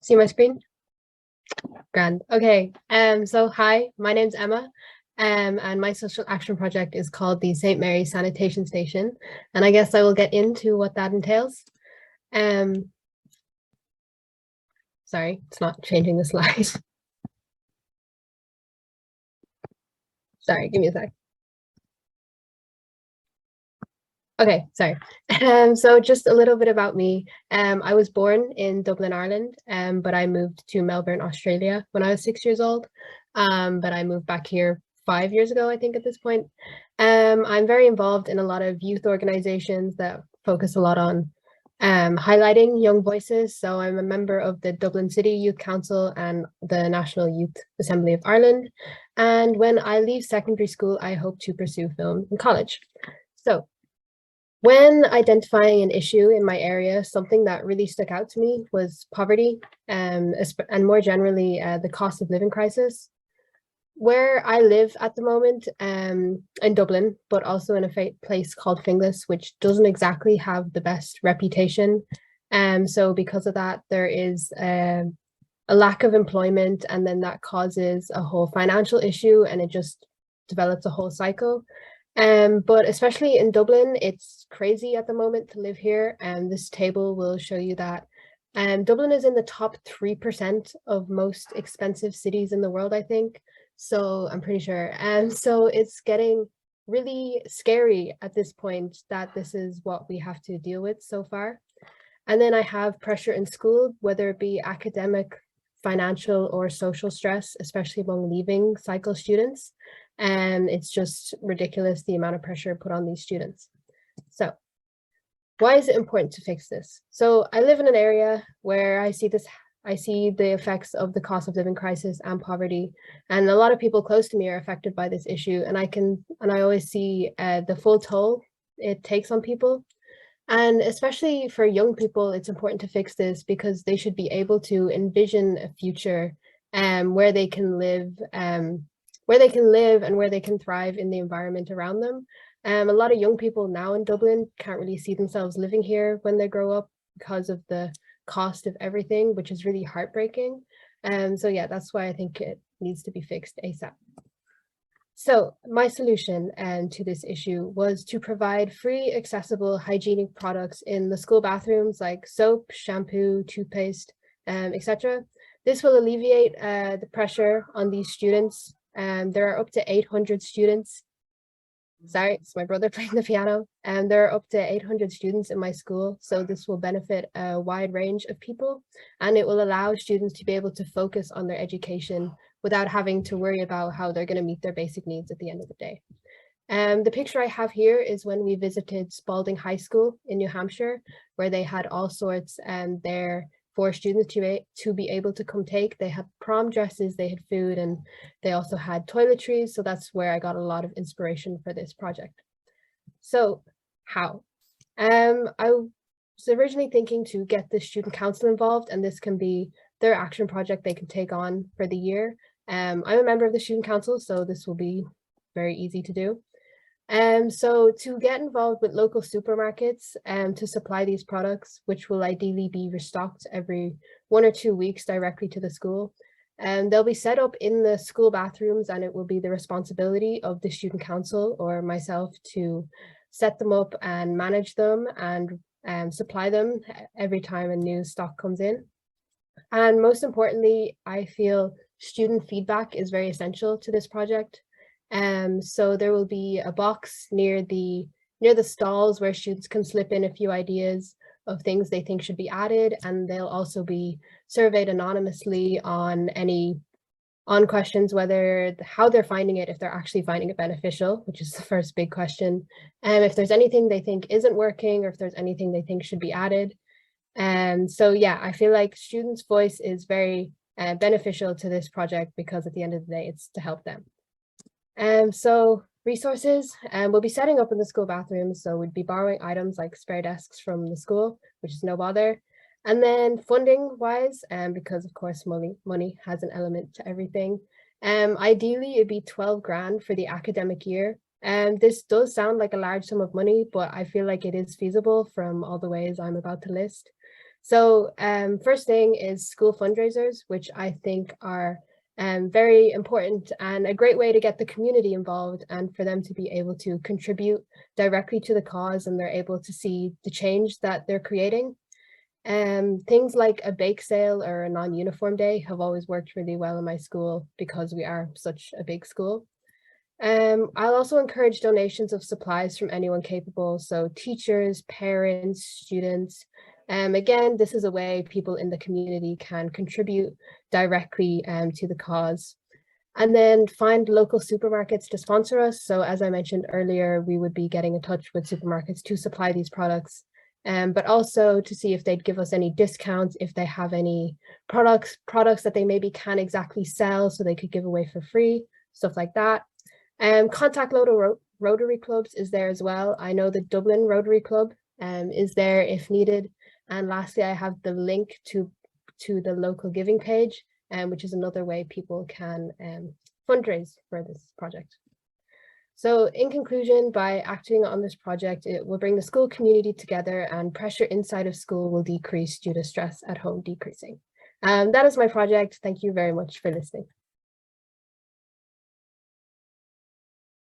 See my screen? Grand. Okay. So hi, my name's Emma. And my social action project is called the St. Mary's Sanitation Station. And I guess I will get into what that entails. Um, sorry, it's not changing the slide. Sorry, give me a sec. Okay, sorry. So just a little bit about me. I was born in Dublin, Ireland, but I moved to Melbourne, Australia when I was 6 years old. But I moved back here 5 years ago, I think, at this point. I'm very involved in a lot of youth organizations that focus a lot on highlighting young voices. So I'm a member of the Dublin City Youth Council and the National Youth Assembly of Ireland. And when I leave secondary school, I hope to pursue film in college. So when identifying an issue in my area, something that really stuck out to me was poverty, and more generally, the cost of living crisis. Where I live at the moment, in Dublin, but also in a place called Finglas, which doesn't exactly have the best reputation. So because of that, there is a lack of employment, and then that causes a whole financial issue, and it just develops a whole cycle. But especially in Dublin, it's crazy at the moment to live here. And this table will show you that Dublin is in the top 3% of most expensive cities in the world, I think. So I'm pretty sure. And so it's getting really scary at this point that this is what we have to deal with so far. And then I have pressure in school, whether it be academic, financial, or social stress, especially among leaving cycle students. And it's just ridiculous the amount of pressure put on these students. So why is it important to fix this? So I live in an area where I see the effects of the cost of living crisis and poverty, and a lot of people close to me are affected by this issue. And I always see the full toll it takes on people. And especially for young people, it's important to fix this because they should be able to envision a future where they can live and where they can thrive in the environment around them. A lot of young people now in Dublin can't really see themselves living here when they grow up because of the cost of everything, which is really heartbreaking. So yeah, that's why I think it needs to be fixed ASAP. So my solution to this issue was to provide free, accessible, hygienic products in the school bathrooms like soap, shampoo, toothpaste, etc. This will alleviate the pressure on these students. There are up to 800 students. Sorry, it's my brother playing the piano. And there are up to 800 students in my school. So this will benefit a wide range of people, and it will allow students to be able to focus on their education without having to worry about how they're going to meet their basic needs at the end of the day. The picture I have here is when we visited Spalding High School in New Hampshire, where they had all sorts there for students to be able to come take. They had prom dresses, they had food, and they also had toiletries. So that's where I got a lot of inspiration for this project. So how? I was originally thinking to get the student council involved, and this can be their action project they can take on for the year. I'm a member of the student council, so this will be very easy to do. So to get involved with local supermarkets to supply these products, which will ideally be restocked every 1 or 2 weeks directly to the school. And they'll be set up in the school bathrooms, and it will be the responsibility of the student council or myself to set them up and manage them and supply them every time a new stock comes in. And most importantly, I feel student feedback is very essential to this project. So there will be a box near the stalls where students can slip in a few ideas of things they think should be added, and they'll also be surveyed anonymously on questions how they're finding it, if they're actually finding it beneficial, which is the first big question, and if there's anything they think isn't working, or if there's anything they think should be added. So yeah, I feel like students' voice is very beneficial to this project because at the end of the day, it's to help them. So resources, we'll be setting up in the school bathrooms. So we'd be borrowing items like spare desks from the school, which is no bother. And then funding wise, because of course money has an element to everything. Ideally, it'd be 12 grand for the academic year. And this does sound like a large sum of money, but I feel like it is feasible from all the ways I'm about to list. So first thing is school fundraisers, which I think are very important and a great way to get the community involved and for them to be able to contribute directly to the cause, and they're able to see the change that they're creating. Things like a bake sale or a non-uniform day have always worked really well in my school because we are such a big school. I'll also encourage donations of supplies from anyone capable, so teachers, parents, students. Again, this is a way people in the community can contribute directly to the cause. And then find local supermarkets to sponsor us. So as I mentioned earlier, we would be getting in touch with supermarkets to supply these products, but also to see if they'd give us any discounts, if they have any products that they maybe can't exactly sell, so they could give away for free, stuff like that. Contact local Rotary clubs is there as well. I know the Dublin Rotary Club is there if needed. And lastly, I have the link to the local giving page, which is another way people can fundraise for this project. So in conclusion, by acting on this project, it will bring the school community together and pressure inside of school will decrease due to stress at home decreasing. That is my project. Thank you very much for listening.